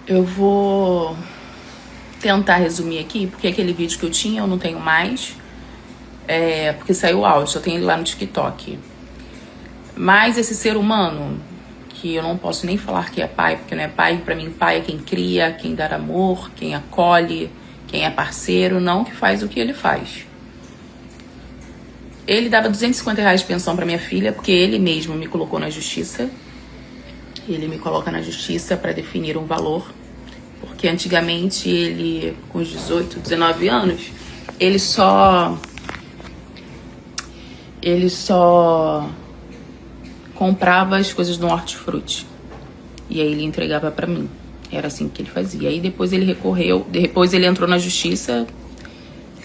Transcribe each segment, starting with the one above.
Eu vou tentar resumir aqui, porque aquele vídeo que eu tinha eu não tenho mais, porque saiu o áudio, só tem ele lá no TikTok. Mas esse ser humano, que eu não posso nem falar que é pai, porque não é pai, pra mim pai é quem cria, quem dá amor, quem acolhe, quem é parceiro, não que faz o que ele faz. Ele dava R$ 250 de pensão pra minha filha, porque ele mesmo me colocou na justiça. Ele me coloca na justiça para definir um valor, porque antigamente ele, com os 18, 19 anos, ele só comprava as coisas do hortifruti. E aí ele entregava pra mim. Era assim que ele fazia. Aí depois ele recorreu, depois ele entrou na justiça,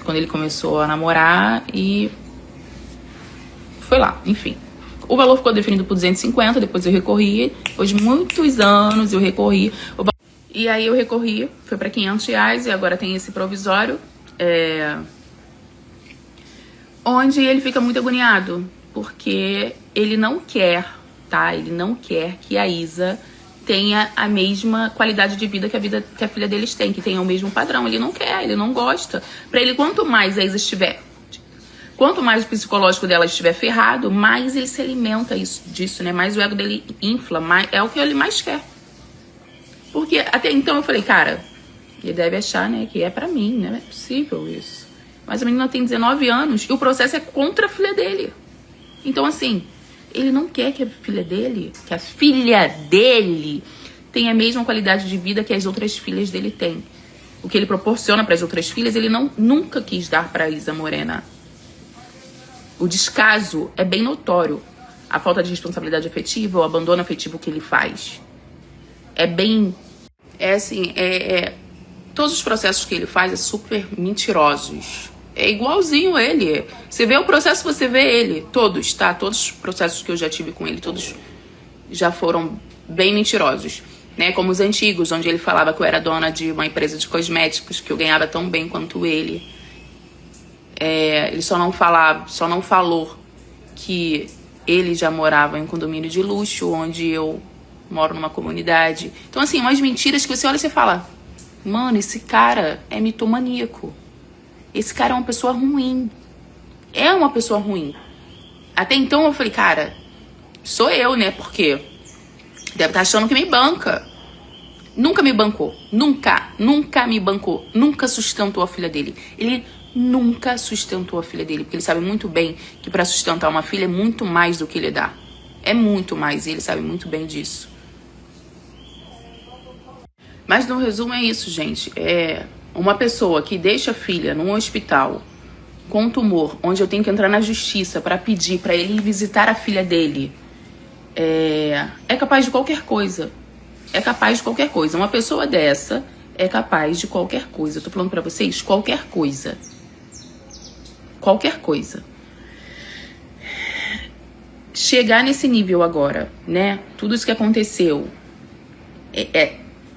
quando ele começou a namorar, e foi lá, enfim. O valor ficou definido por 250, depois eu recorri. Depois de muitos anos eu recorri. E aí eu recorri, foi pra R$ 500 e agora tem esse provisório. Onde ele fica muito agoniado, porque ele não quer, tá? Ele não quer que a Isa tenha a mesma qualidade de vida que a filha deles tem, que tenha o mesmo padrão. Ele não quer, ele não gosta. Pra ele, quanto mais a Isa quanto mais o psicológico dela estiver ferrado, mais ele se alimenta disso, né? Mais o ego dele infla, é o que ele mais quer. Porque até então eu falei, cara, ele deve achar, né, que é pra mim, né? Não é possível isso. Mas a menina tem 19 anos e o processo é contra a filha dele. Então, assim, ele não quer que a filha dele tenha a mesma qualidade de vida que as outras filhas dele têm. O que ele proporciona para as outras filhas, ele nunca quis dar para Isa Morena. O descaso é bem notório. A falta de responsabilidade afetiva, o abandono afetivo que ele faz. Todos os processos que ele faz é super mentirosos. É igualzinho ele. Você vê o processo, você vê ele. Todos, tá? Todos os processos que eu já tive com ele, todos já foram bem mentirosos. Né? Como os antigos, onde ele falava que eu era dona de uma empresa de cosméticos, que eu ganhava tão bem quanto ele. Ele só não falou que ele já morava em um condomínio de luxo, onde eu moro numa comunidade. Então, assim, umas mentiras que você olha e você fala, mano, esse cara é mitomaníaco. Esse cara é uma pessoa ruim. É uma pessoa ruim. Até então eu falei, cara, sou eu, né? Porque deve estar achando que me banca. Nunca me bancou. Nunca me bancou. Nunca sustentou a filha dele. Ele nunca sustentou a filha dele. Porque ele sabe muito bem que para sustentar uma filha é muito mais do que ele dá. É muito mais. E ele sabe muito bem disso. Mas no resumo é isso, gente. Uma pessoa que deixa a filha num hospital com um tumor, onde eu tenho que entrar na justiça para pedir para ele ir visitar a filha dele, é capaz de qualquer coisa. É capaz de qualquer coisa. Uma pessoa dessa é capaz de qualquer coisa. Eu tô falando pra vocês, qualquer coisa. Qualquer coisa. Chegar nesse nível agora, né? Tudo isso que aconteceu,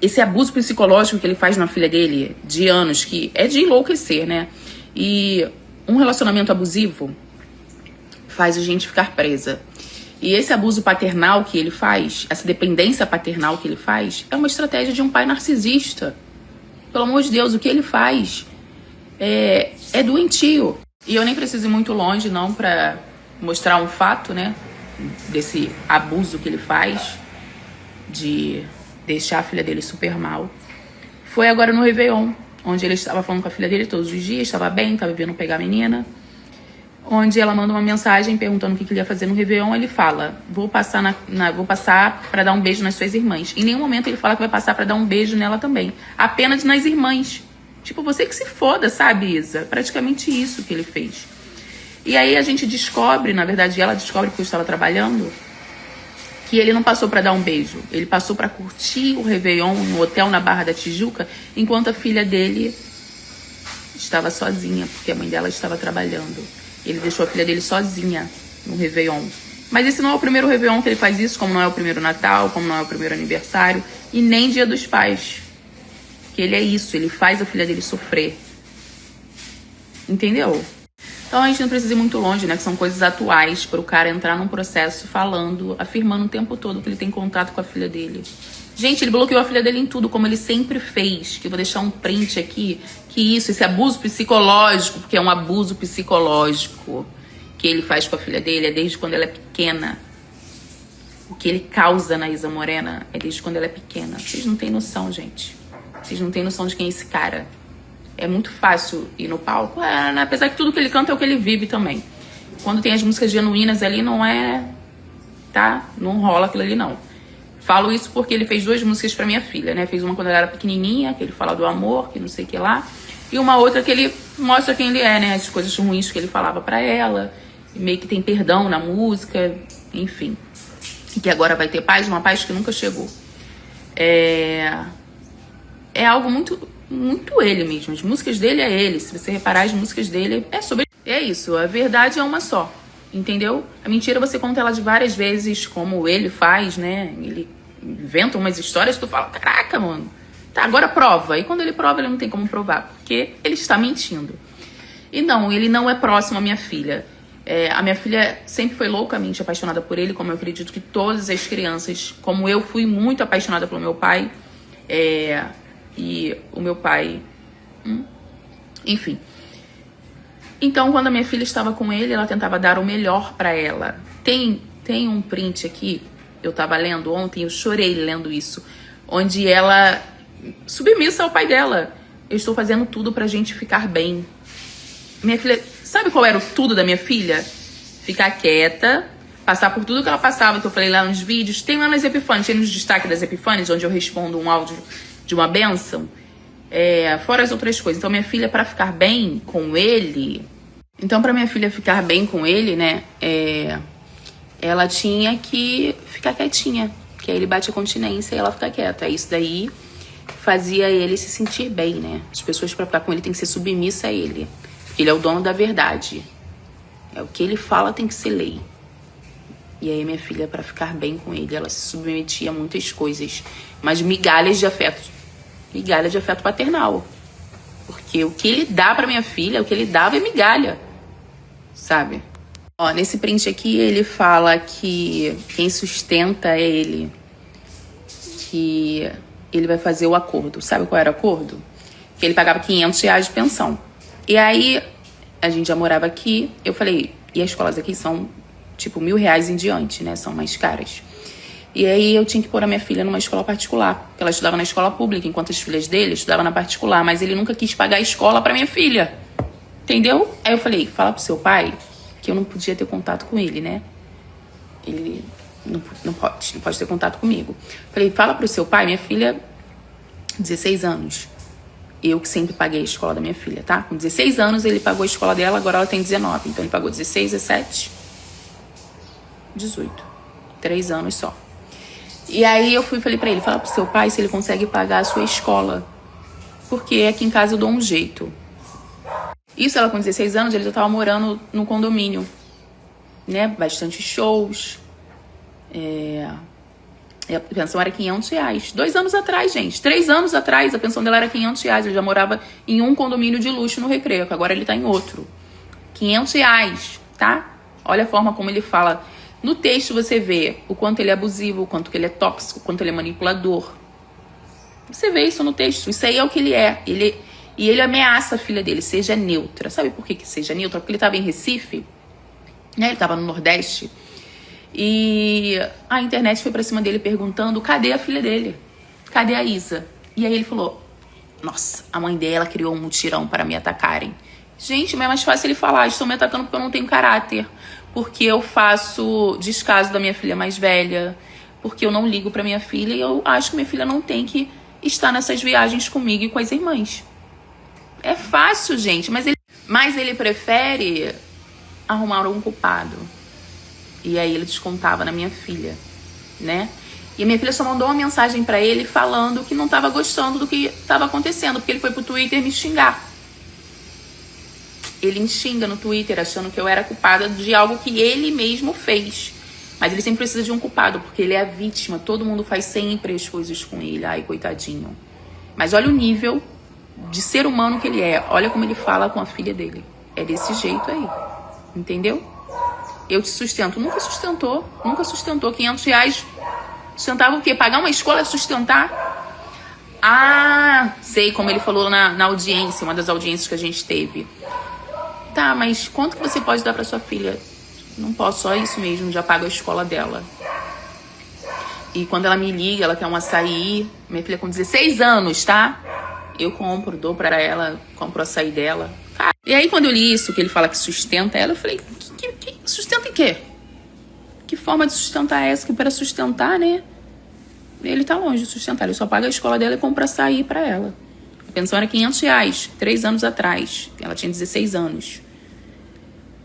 esse abuso psicológico que ele faz na filha dele, de anos, que é de enlouquecer, né? E um relacionamento abusivo faz a gente ficar presa. E esse abuso paternal que ele faz, essa dependência paternal que ele faz, é uma estratégia de um pai narcisista. Pelo amor de Deus, o que ele faz é doentio. E eu nem preciso ir muito longe, não, pra mostrar um fato, né? Desse abuso que ele faz, de deixar a filha dele super mal. Foi agora no Réveillon, onde ele estava falando com a filha dele todos os dias, estava bem, estava vindo pegar a menina. Onde ela manda uma mensagem perguntando o que ele ia fazer no Réveillon. Ele fala, vou passar pra dar um beijo nas suas irmãs. Em nenhum momento ele fala que vai passar pra dar um beijo nela também. Apenas nas irmãs. Tipo, você que se foda, sabe, Isa? Praticamente isso que ele fez. E aí a gente descobre, na verdade ela descobre, porque eu estava trabalhando, que ele não passou pra dar um beijo. Ele passou pra curtir o Réveillon no hotel na Barra da Tijuca, enquanto a filha dele estava sozinha, porque a mãe dela estava trabalhando. Ele deixou a filha dele sozinha no Réveillon. Mas esse não é o primeiro Réveillon que ele faz isso, como não é o primeiro Natal, como não é o primeiro aniversário, e nem Dia dos Pais. Que ele é isso, ele faz a filha dele sofrer. Entendeu? Então a gente não precisa ir muito longe, né? Que são coisas atuais para o cara entrar num processo falando, afirmando o tempo todo que ele tem contato com a filha dele. Gente, ele bloqueou a filha dele em tudo, como ele sempre fez. Que eu vou deixar um print aqui. Que isso, esse abuso psicológico, porque é um abuso psicológico que ele faz com a filha dele, é desde quando ela é pequena. O que ele causa na Isa Morena é desde quando ela é pequena. Vocês não têm noção, gente. Vocês não têm noção de quem é esse cara. É muito fácil ir no palco. Apesar que tudo que ele canta é o que ele vive também. Quando tem as músicas genuínas ali, não é... Tá? Não rola aquilo ali, não. Falo isso porque ele fez 2 músicas pra minha filha, né? Fez uma quando ela era pequenininha, que ele fala do amor, que não sei o que lá. E uma outra que ele mostra quem ele é, né? As coisas ruins que ele falava pra ela. E meio que tem perdão na música. Enfim. E que agora vai ter paz, uma paz que nunca chegou. É algo muito, muito ele mesmo. As músicas dele é ele. Se você reparar, as músicas dele é sobre... É isso, a verdade é uma só. Entendeu? A mentira você conta ela de várias vezes, como ele faz, né? Ele inventa umas histórias que tu fala, caraca, mano. Tá, agora prova. E quando ele prova, ele não tem como provar, porque ele está mentindo. E não, ele não é próximo à minha filha. A minha filha sempre foi loucamente apaixonada por ele, como eu acredito que todas as crianças, como eu fui muito apaixonada pelo meu pai. E o meu pai... Enfim. Então, quando a minha filha estava com ele, ela tentava dar o melhor pra ela. Tem um print aqui, eu tava lendo ontem, eu chorei lendo isso, onde ela, submissa ao pai dela, eu estou fazendo tudo pra gente ficar bem. Minha filha, sabe qual era o tudo da minha filha? Ficar quieta, passar por tudo que ela passava, que eu falei lá nos vídeos. Tem lá nas Epifânias, tem nos destaques das Epifânias, onde eu respondo um áudio de uma bênção. Fora as outras coisas. Então, minha filha, pra ficar bem com ele... Então, pra minha filha ficar bem com ele, né? Ela tinha que ficar quietinha. Que aí ele bate a continência e ela fica quieta. Isso daí fazia ele se sentir bem, né? As pessoas pra ficar com ele tem que ser submissa a ele. Ele é o dono da verdade. O que ele fala tem que ser lei. E aí, minha filha, pra ficar bem com ele, ela se submetia a muitas coisas. Mas migalhas de afeto. Migalha de afeto paternal. Porque o que ele dá pra minha filha, o que ele dava é migalha. Sabe? Ó, nesse print aqui ele fala que quem sustenta é ele. Que ele vai fazer o acordo. Sabe qual era o acordo? Que ele pagava R$500 de pensão. E aí, a gente já morava aqui. Eu falei, e as escolas aqui são tipo R$1.000 em diante, né? São mais caras. E aí eu tinha que pôr a minha filha numa escola particular, porque ela estudava na escola pública, enquanto as filhas dele estudavam na particular, mas ele nunca quis pagar a escola pra minha filha. Entendeu? Aí eu falei, fala pro seu pai que eu não podia ter contato com ele, né? Ele não pode ter contato comigo. Falei, fala pro seu pai, minha filha, 16 anos. Eu que sempre paguei a escola da minha filha, tá? Com 16 anos ele pagou a escola dela, agora ela tem 19. Então ele pagou 16, 17, 18. 3 anos só. E aí eu falei pra ele, fala pro seu pai se ele consegue pagar a sua escola. Porque aqui em casa eu dou um jeito. Isso ela com 16 anos, ele já tava morando no condomínio. Né? Bastante shows. E a pensão era R$500. 2 anos atrás, gente. 3 anos atrás, a pensão dela era R$500. Ele já morava em um condomínio de luxo no Recreio, que agora ele tá em outro. R$500, tá? Olha a forma como ele fala. No texto você vê o quanto ele é abusivo, o quanto que ele é tóxico, o quanto ele é manipulador. Você vê isso no texto. Isso aí é o que ele é. E ele ameaça a filha dele, seja neutra. Sabe por que seja neutra? Porque ele estava em Recife, né? Ele estava no Nordeste. E a internet foi pra cima dele perguntando, cadê a filha dele? Cadê a Isa? E aí ele falou, nossa, a mãe dela criou um mutirão para me atacarem. Gente, mas é mais fácil ele falar, estão me atacando porque eu não tenho caráter. Porque eu faço descaso da minha filha mais velha. Porque eu não ligo pra minha filha e eu acho que minha filha não tem que estar nessas viagens comigo e com as irmãs. É fácil, gente, mas ele prefere arrumar um culpado. E aí ele descontava na minha filha, né? E a minha filha só mandou uma mensagem pra ele falando que não tava gostando do que tava acontecendo, porque ele foi pro Twitter me xingar. Ele me xinga no Twitter achando que eu era culpada de algo que ele mesmo fez. Mas ele sempre precisa de um culpado, porque ele é a vítima. Todo mundo faz sempre as coisas com ele. Ai, coitadinho. Mas olha o nível de ser humano que ele é. Olha como ele fala com a filha dele. É desse jeito aí. Entendeu? Eu te sustento. Nunca sustentou. Nunca sustentou. R$500 Sustentava o quê? Pagar uma escola, sustentar? Ah, sei, como ele falou na audiência, uma das audiências que a gente teve. Tá, mas quanto que você pode dar pra sua filha? Não posso, só isso mesmo, já pago a escola dela. E quando ela me liga, ela quer um açaí, minha filha com 16 anos, tá? Eu compro, dou pra ela, compro o açaí dela. Cara, e aí quando eu li isso, que ele fala que sustenta ela, eu falei, sustenta em quê? Que forma de sustentar é essa? Que para sustentar, né? Ele tá longe de sustentar, ele só paga a escola dela e compra açaí pra ela. A pensão era R$500, 3 anos atrás. Ela tinha 16 anos.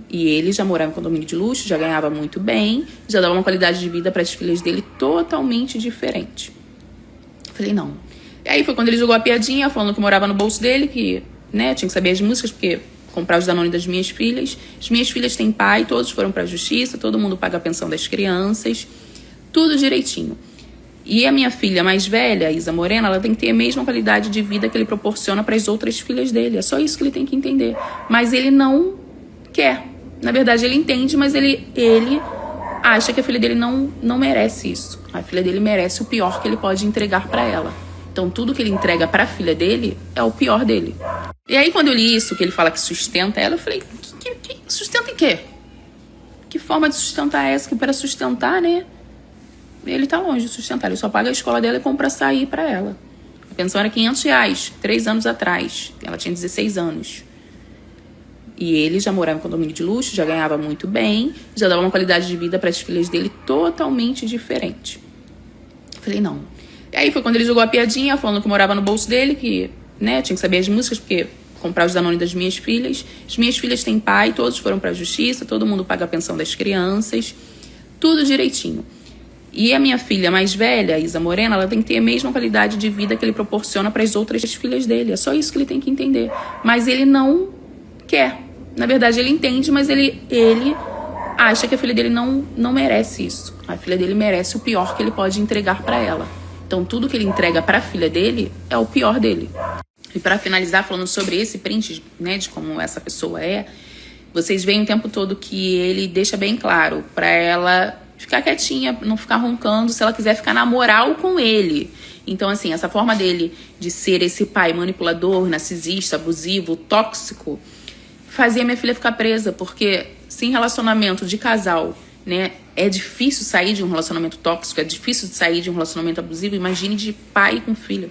E ele já morava em condomínio de luxo, já ganhava muito bem, já dava uma qualidade de vida para as filhas dele totalmente diferente. Falei, não. E aí foi quando ele jogou a piadinha, falando que morava no bolso dele, que, né, tinha que saber as músicas, porque comprar os Danone das minhas filhas. As minhas filhas têm pai, todos foram para a justiça, todo mundo paga a pensão das crianças, tudo direitinho. E a minha filha mais velha, a Isa Morena, ela tem que ter a mesma qualidade de vida que ele proporciona para as outras filhas dele. É só isso que ele tem que entender. Mas ele não quer. Na verdade, ele entende, mas ele acha que a filha dele não merece isso. A filha dele merece o pior que ele pode entregar para ela. Então, tudo que ele entrega para a filha dele é o pior dele. E aí, quando eu li isso, que ele fala que sustenta ela, eu falei, sustenta em quê? Que forma de sustentar é essa? Que para sustentar, né? Ele tá longe de sustentar, ele só paga a escola dela e compra açaí pra ela. A pensão era R$500, 3 anos atrás. Ela tinha 16 anos. E ele já morava em condomínio de luxo, já ganhava muito bem, já dava uma qualidade de vida para as filhas dele totalmente diferente. Falei, não. E aí foi quando ele jogou a piadinha, falando que morava no bolso dele, que, né, tinha que saber as músicas, porque comprar os Danone das minhas filhas. As minhas filhas têm pai, todos foram para a justiça, todo mundo paga a pensão das crianças, tudo direitinho. E a minha filha mais velha, a Isa Morena, ela tem que ter a mesma qualidade de vida que ele proporciona para as outras filhas dele. É só isso que ele tem que entender. Mas ele não quer. Na verdade, ele entende, mas ele acha que a filha dele não merece isso. A filha dele merece o pior que ele pode entregar para ela. Então, tudo que ele entrega para a filha dele é o pior dele. E para finalizar, falando sobre esse print, né, de como essa pessoa é, vocês veem o tempo todo que ele deixa bem claro para ela ficar quietinha, não ficar roncando, se ela quiser ficar na moral com ele. Então, assim, essa forma dele de ser esse pai manipulador, narcisista, abusivo, tóxico, fazia minha filha ficar presa, porque sem relacionamento de casal, né, é difícil sair de um relacionamento tóxico, é difícil sair de um relacionamento abusivo, imagine de pai com filha.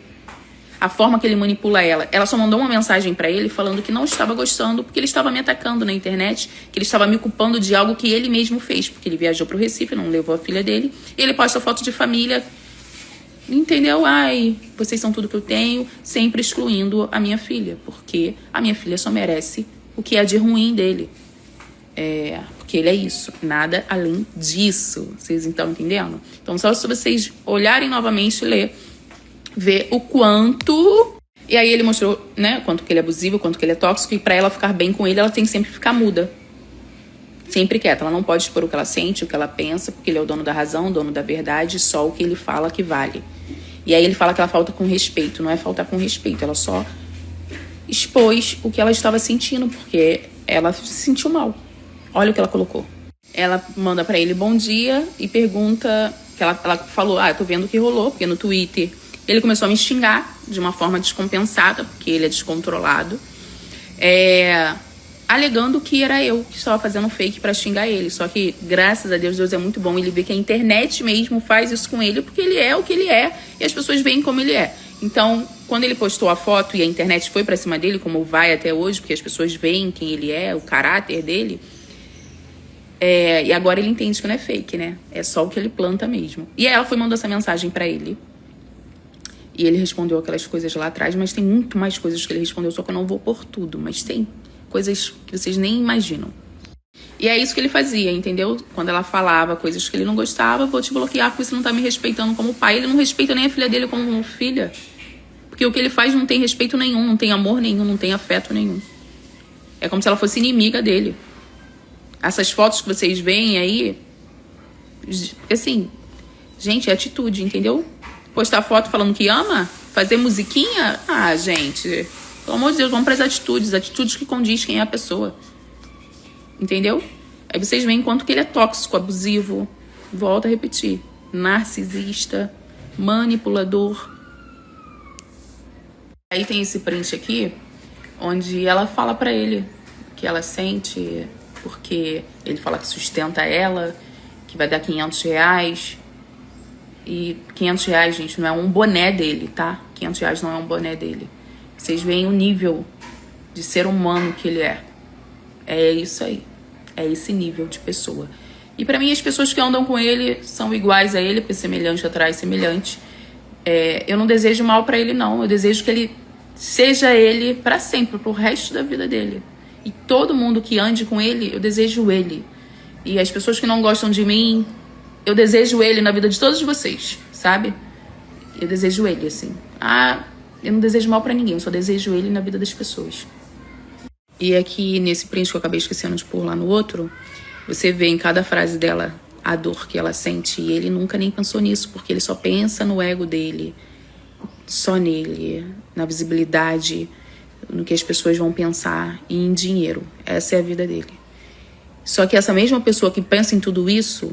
A forma que ele manipula ela só mandou uma mensagem pra ele falando que não estava gostando, porque ele estava me atacando na internet, que ele estava me culpando de algo que ele mesmo fez, porque ele viajou pro Recife, não levou a filha dele, e ele posta foto de família, entendeu? Ai, vocês são tudo que eu tenho, sempre excluindo a minha filha, porque a minha filha só merece o que é de ruim dele. Porque ele é isso, nada além disso. Vocês estão entendendo? Então, só se vocês olharem novamente e ler, ver o quanto... E aí ele mostrou, né, quanto que ele é abusivo, quanto que ele é tóxico, e pra ela ficar bem com ele, ela tem que sempre ficar muda. Sempre quieta. Ela não pode expor o que ela sente, o que ela pensa, porque ele é o dono da razão, o dono da verdade, só o que ele fala que vale. E aí ele fala que ela falta com respeito. Não é faltar com respeito, ela só expôs o que ela estava sentindo, porque ela se sentiu mal. Olha o que ela colocou. Ela manda pra ele bom dia e pergunta... que ela falou, eu tô vendo o que rolou, porque no Twitter ele começou a me xingar de uma forma descompensada, porque ele é descontrolado, alegando que era eu que estava fazendo fake pra xingar ele. Só que, graças a Deus, Deus é muito bom. Ele vê que a internet mesmo faz isso com ele, porque ele é o que ele é e as pessoas veem como ele é. Então, quando ele postou a foto e a internet foi pra cima dele, como vai até hoje, porque as pessoas veem quem ele é, o caráter dele, e agora ele entende que não é fake, né? É só o que ele planta mesmo. E aí ela foi mandando essa mensagem pra ele. E ele respondeu aquelas coisas lá atrás, mas tem muito mais coisas que ele respondeu, só que eu não vou pôr tudo. Mas tem coisas que vocês nem imaginam. E é isso que ele fazia, entendeu? Quando ela falava coisas que ele não gostava, vou te bloquear porque você não tá me respeitando como pai. Ele não respeita nem a filha dele como filha. Porque o que ele faz não tem respeito nenhum, não tem amor nenhum, não tem afeto nenhum. É como se ela fosse inimiga dele. Essas fotos que vocês veem aí, assim, gente, é atitude, entendeu? Postar foto falando que ama, fazer musiquinha, gente, pelo amor de Deus, vamos para as atitudes que condiz quem é a pessoa. Entendeu? Aí vocês veem quanto que ele é tóxico, abusivo. Volto a repetir. narcisista, manipulador. Aí tem esse print aqui, onde ela fala pra ele que ela sente, porque ele fala que sustenta ela, que vai dar R$500. E R$500, gente, não é um boné dele, tá? R$500 não é um boné dele. Vocês veem o nível de ser humano que ele é. É isso aí. É esse nível de pessoa. E pra mim, as pessoas que andam com ele são iguais a ele, porque semelhante atrai semelhante. Eu não desejo mal pra ele, não. Eu desejo que ele seja ele pra sempre, pro resto da vida dele. E todo mundo que ande com ele, eu desejo ele. E as pessoas que não gostam de mim, eu desejo ele na vida de todos vocês, sabe? Eu desejo ele, assim. Eu não desejo mal pra ninguém, eu só desejo ele na vida das pessoas. E aqui, nesse print que eu acabei esquecendo de pôr lá no outro, você vê em cada frase dela a dor que ela sente. E ele nunca nem pensou nisso, porque ele só pensa no ego dele, só nele, na visibilidade, no que as pessoas vão pensar e em dinheiro. Essa é a vida dele. Só que essa mesma pessoa que pensa em tudo isso,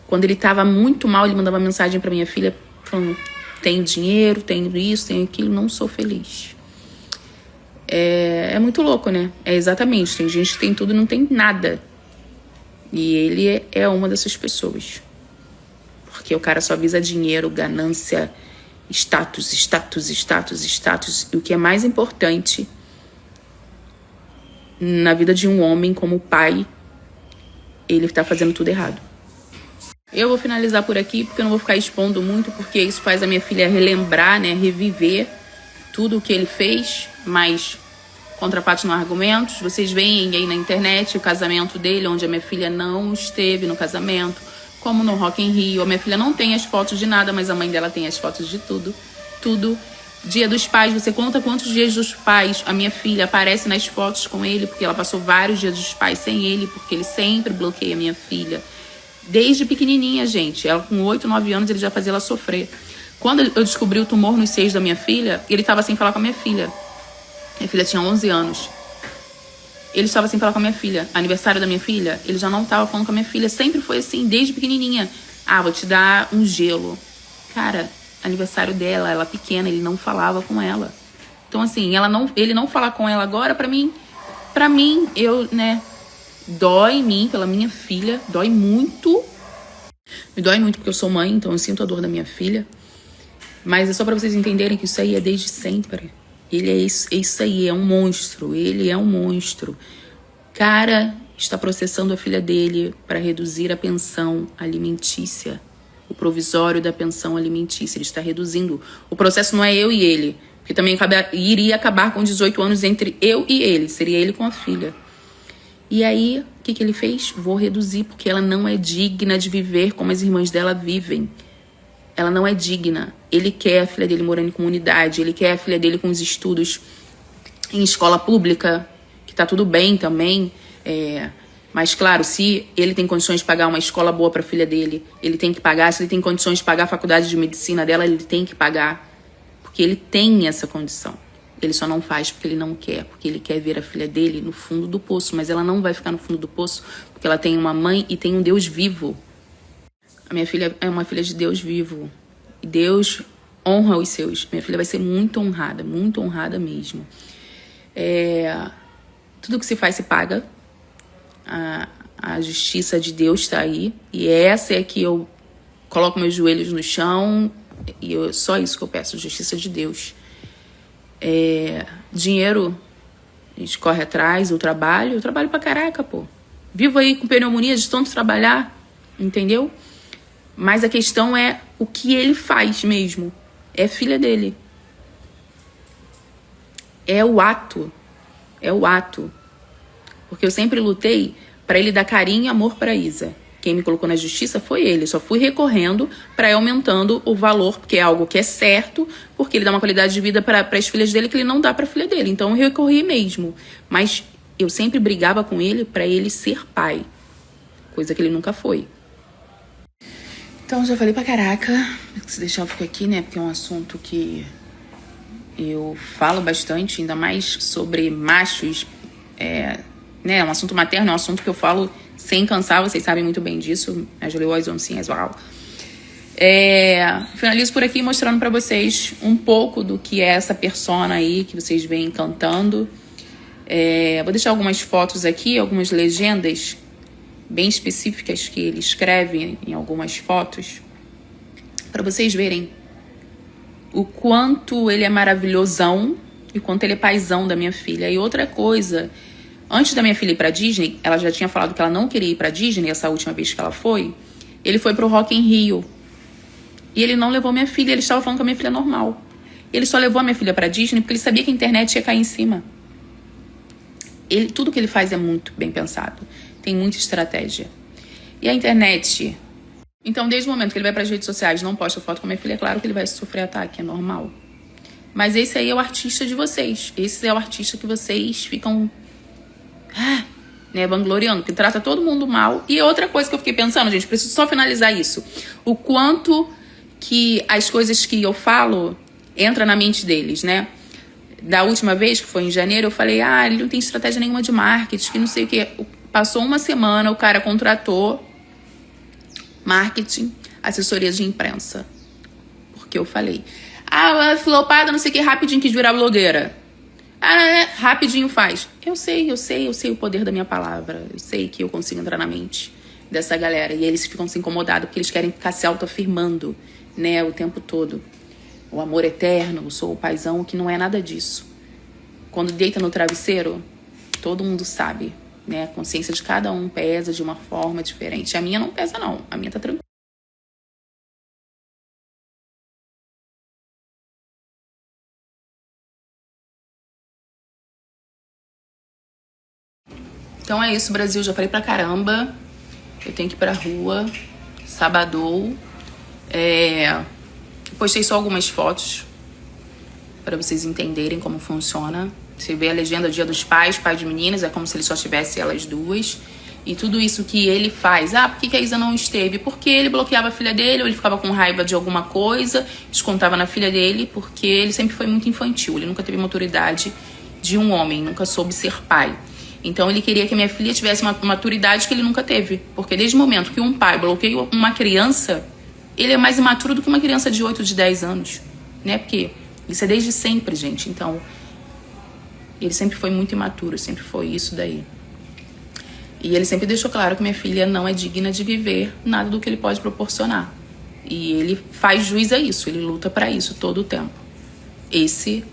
quando ele tava muito mal, ele mandava mensagem pra minha filha falando: tenho dinheiro, tenho isso, tenho aquilo, não sou feliz. É muito louco, né? Exatamente, tem gente que tem tudo e não tem nada. E ele é uma dessas pessoas. Porque o cara só visa dinheiro, ganância, status. E o que é mais importante na vida de um homem como pai, ele tá fazendo tudo errado. Eu vou finalizar por aqui, porque eu não vou ficar expondo muito, porque isso faz a minha filha relembrar, né, reviver tudo o que ele fez, mas contra fatos não há argumentos. Vocês veem aí na internet o casamento dele, onde a minha filha não esteve no casamento, como no Rock in Rio. A minha filha não tem as fotos de nada, mas a mãe dela tem as fotos de tudo. Dia dos Pais, você conta quantos dias dos pais a minha filha aparece nas fotos com ele, porque ela passou vários dias dos pais sem ele, porque ele sempre bloqueia a minha filha. Desde pequenininha, gente. Ela com 8, 9 anos, ele já fazia ela sofrer. Quando eu descobri o tumor nos seios da minha filha, ele estava sem falar com a minha filha. Minha filha tinha 11 anos. Ele estava sem falar com a minha filha. Aniversário da minha filha, ele já não estava falando com a minha filha. Sempre foi assim, desde pequenininha. Vou te dar um gelo. Cara, aniversário dela, ela pequena, ele não falava com ela. Então, assim, ele não falar com ela agora, pra mim, dói em mim, pela minha filha, dói muito. Me dói muito porque eu sou mãe, então eu sinto a dor da minha filha. Mas é só pra vocês entenderem que isso aí é desde sempre. Ele é isso aí, é um monstro. Ele é um monstro. Cara está processando a filha dele para reduzir a pensão alimentícia. O provisório da pensão alimentícia. Ele está reduzindo. O processo não é eu e ele. Porque também iria acabar com 18 anos entre eu e ele. Seria ele com a filha. E aí, o que ele fez? Vou reduzir, porque ela não é digna de viver como as irmãs dela vivem. Ela não é digna. Ele quer a filha dele morando em comunidade. Ele quer a filha dele com os estudos em escola pública, que tá tudo bem também. Mas, claro, se ele tem condições de pagar uma escola boa pra filha dele, ele tem que pagar. Se ele tem condições de pagar a faculdade de medicina dela, ele tem que pagar. Porque ele tem essa condição. Ele só não faz porque ele não quer. Porque ele quer ver a filha dele no fundo do poço. Mas ela não vai ficar no fundo do poço porque ela tem uma mãe e tem um Deus vivo. A minha filha é uma filha de Deus vivo. E Deus honra os seus. Minha filha vai ser muito honrada mesmo. Tudo que se faz se paga. A justiça de Deus está aí. E essa é que eu coloco meus joelhos no chão. E só isso que eu peço, justiça de Deus. Dinheiro, a gente corre atrás, eu trabalho pra caraca, pô. Vivo aí com pneumonia de tanto trabalhar, entendeu? Mas a questão é o que ele faz mesmo. É filha dele. É o ato. Porque eu sempre lutei pra ele dar carinho e amor pra Isa. Quem me colocou na justiça foi ele. Só fui recorrendo para ir aumentando o valor, porque é algo que é certo, porque ele dá uma qualidade de vida para as filhas dele que ele não dá para a filha dele. Então eu recorri mesmo. Mas eu sempre brigava com ele para ele ser pai. Coisa que ele nunca foi. Então já falei pra caraca. Se deixar eu ficar aqui, né? Porque é um assunto que eu falo bastante, ainda mais sobre machos. É um assunto materno, é um assunto que eu falo sem cansar, vocês sabem muito bem disso. As Leois on sim as well. Finalizo por aqui mostrando pra vocês um pouco do que é essa persona aí que vocês veem cantando. Vou deixar algumas fotos aqui, algumas legendas bem específicas que ele escreve em algumas fotos, para vocês verem o quanto ele é maravilhosão e o quanto ele é paizão da minha filha. E outra coisa, antes da minha filha ir pra Disney, ela já tinha falado que ela não queria ir pra Disney, essa última vez que ela foi, ele foi pro Rock in Rio. E ele não levou minha filha, ele estava falando com a minha filha normal. Ele só levou a minha filha pra Disney porque ele sabia que a internet ia cair em cima. Tudo que ele faz é muito bem pensado. Tem muita estratégia. E a internet... Então, desde o momento que ele vai para as redes sociais, não posta foto com a minha filha, é claro que ele vai sofrer ataque, é normal. Mas esse aí é o artista de vocês. Esse é o artista que vocês ficam vangloriando, que trata todo mundo mal. E outra coisa que eu fiquei pensando, gente, preciso só finalizar isso. O quanto que as coisas que eu falo entram na mente deles, né? Da última vez, que foi em janeiro, eu falei, ele não tem estratégia nenhuma de marketing, que não sei o que. Passou uma semana, o cara contratou marketing, assessoria de imprensa. Porque eu falei, flopada, não sei o que, rapidinho quis virar blogueira. Rapidinho faz. Eu sei o poder da minha palavra. Eu sei que eu consigo entrar na mente dessa galera. E eles ficam se incomodados porque eles querem ficar se autoafirmando, né, o tempo todo. O amor eterno, eu sou o paizão, que não é nada disso. Quando deita no travesseiro, todo mundo sabe, né? A consciência de cada um pesa de uma forma diferente. A minha não pesa, não. A minha tá tranquila. Então é isso, Brasil. Já falei pra caramba. Eu tenho que ir pra rua. Sabadou. Postei só algumas fotos para vocês entenderem como funciona. Você vê a legenda Dia dos Pais, pai de meninas, é como se ele só tivesse elas duas. E tudo isso que ele faz. Por que a Isa não esteve? Porque ele bloqueava a filha dele, ou ele ficava com raiva de alguma coisa, descontava na filha dele, porque ele sempre foi muito infantil. Ele nunca teve maturidade de um homem, nunca soube ser pai. Então ele queria que a minha filha tivesse uma maturidade que ele nunca teve. Porque desde o momento que um pai bloqueia uma criança, ele é mais imaturo do que uma criança de 8, de 10 anos. Né? Porque isso é desde sempre, gente. Então, ele sempre foi muito imaturo, sempre foi isso daí. E ele sempre deixou claro que minha filha não é digna de viver nada do que ele pode proporcionar. E ele faz juiz a isso, ele luta pra isso todo o tempo. Esse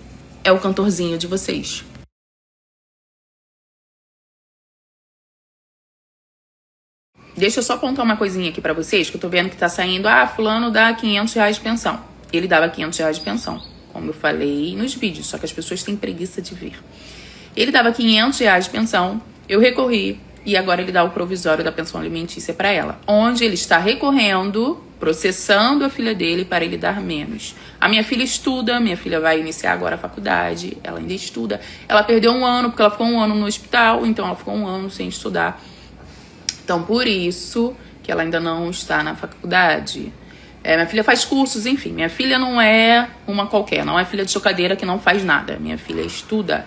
é o cantorzinho de vocês. Deixa eu só apontar uma coisinha aqui pra vocês, que eu tô vendo que tá saindo, fulano dá R$500 de pensão. Ele dava R$500 de pensão, como eu falei nos vídeos, só que as pessoas têm preguiça de ver. Ele dava R$500 de pensão, eu recorri, e agora ele dá o provisório da pensão alimentícia pra ela, onde ele está recorrendo, processando a filha dele para ele dar menos. A minha filha estuda, minha filha vai iniciar agora a faculdade, ela ainda estuda. Ela perdeu um ano, porque ela ficou um ano no hospital, então ela ficou um ano sem estudar. Então, por isso que ela ainda não está na faculdade. Minha filha faz cursos, enfim. Minha filha não é uma qualquer, não é filha de chocadeira que não faz nada. Minha filha estuda.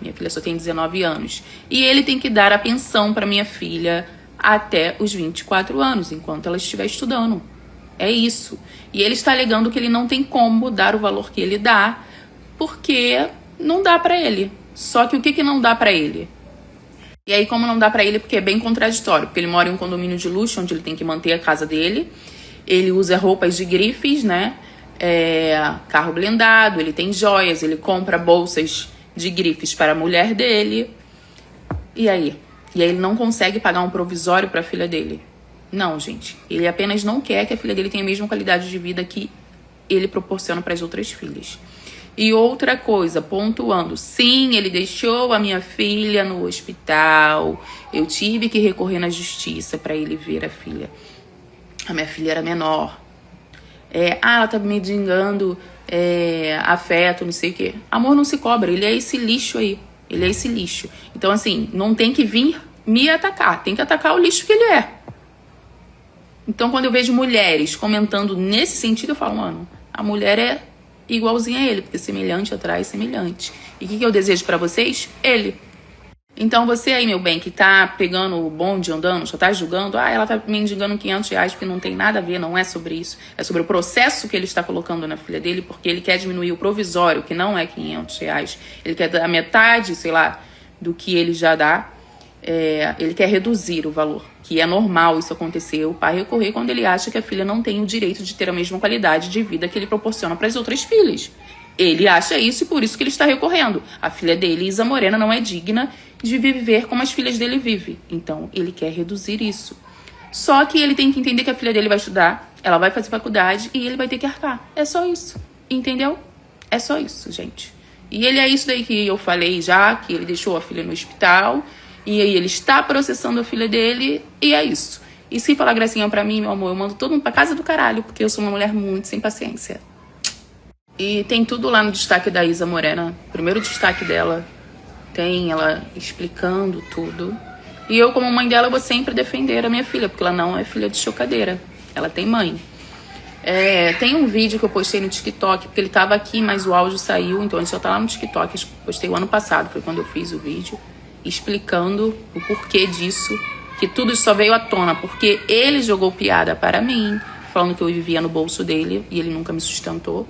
Minha filha só tem 19 anos. E ele tem que dar a pensão para minha filha até os 24 anos, enquanto ela estiver estudando. É isso. E ele está alegando que ele não tem como dar o valor que ele dá, porque não dá para ele. Só que o que não dá para ele? E aí, como não dá pra ele, porque é bem contraditório, porque ele mora em um condomínio de luxo, onde ele tem que manter a casa dele, ele usa roupas de grifes, né, carro blindado, ele tem joias, ele compra bolsas de grifes para a mulher dele, e aí ele não consegue pagar um provisório pra filha dele. Não, gente, ele apenas não quer que a filha dele tenha a mesma qualidade de vida que ele proporciona para as outras filhas. E outra coisa, pontuando, sim, ele deixou a minha filha no hospital, eu tive que recorrer na justiça para ele ver a filha. A minha filha era menor. Ela tá me dingando afeto, não sei o quê. Amor não se cobra, ele é esse lixo aí, ele é esse lixo. Então, assim, não tem que vir me atacar, tem que atacar o lixo que ele é. Então, quando eu vejo mulheres comentando nesse sentido, eu falo, mano, a mulher é igualzinha a ele, porque semelhante atrai semelhante. E o que eu desejo pra vocês? Ele. Então você aí, meu bem, que tá pegando o bonde andando, só tá julgando, ela tá mendigando R$ 500 porque não tem nada a ver, não é sobre isso. É sobre o processo que ele está colocando na filha dele, porque ele quer diminuir o provisório, que não é R$ 500. Ele quer dar metade, sei lá, do que ele já dá. Ele quer reduzir o valor, que é normal isso acontecer, o pai recorrer quando ele acha que a filha não tem o direito de ter a mesma qualidade de vida que ele proporciona para as outras filhas. Ele acha isso e por isso que ele está recorrendo. A filha dele, Isa Morena, não é digna de viver como as filhas dele vivem. Então, ele quer reduzir isso. Só que ele tem que entender que a filha dele vai estudar, ela vai fazer faculdade e ele vai ter que arcar. É só isso. Entendeu? É só isso, gente. E ele é isso daí que eu falei já, que ele deixou a filha no hospital. E aí ele está processando a filha dele e é isso. E se falar gracinha pra mim, meu amor, eu mando todo mundo pra casa do caralho, porque eu sou uma mulher muito sem paciência. E tem tudo lá no destaque da Isa Morena. Primeiro destaque dela tem ela explicando tudo. E eu, como mãe dela, vou sempre defender a minha filha, porque ela não é filha de chocadeira. Ela tem mãe. Tem um vídeo que eu postei no TikTok, porque ele tava aqui, mas o áudio saiu, então ele só tá lá no TikTok. Eu postei o ano passado, foi quando eu fiz o vídeo, explicando o porquê disso, que tudo só veio à tona, porque ele jogou piada para mim, falando que eu vivia no bolso dele, e ele nunca me sustentou.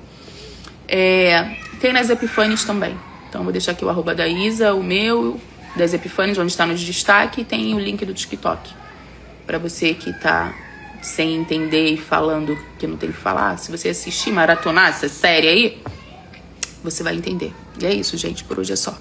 Tem nas Epifanes também. Então vou deixar aqui o arroba da Isa, o meu, das Epifanes, onde está no destaque, e tem o link do TikTok. Pra você que tá sem entender e falando que não tem que falar, se você assistir, maratonar essa série aí, você vai entender. E é isso, gente, por hoje é só.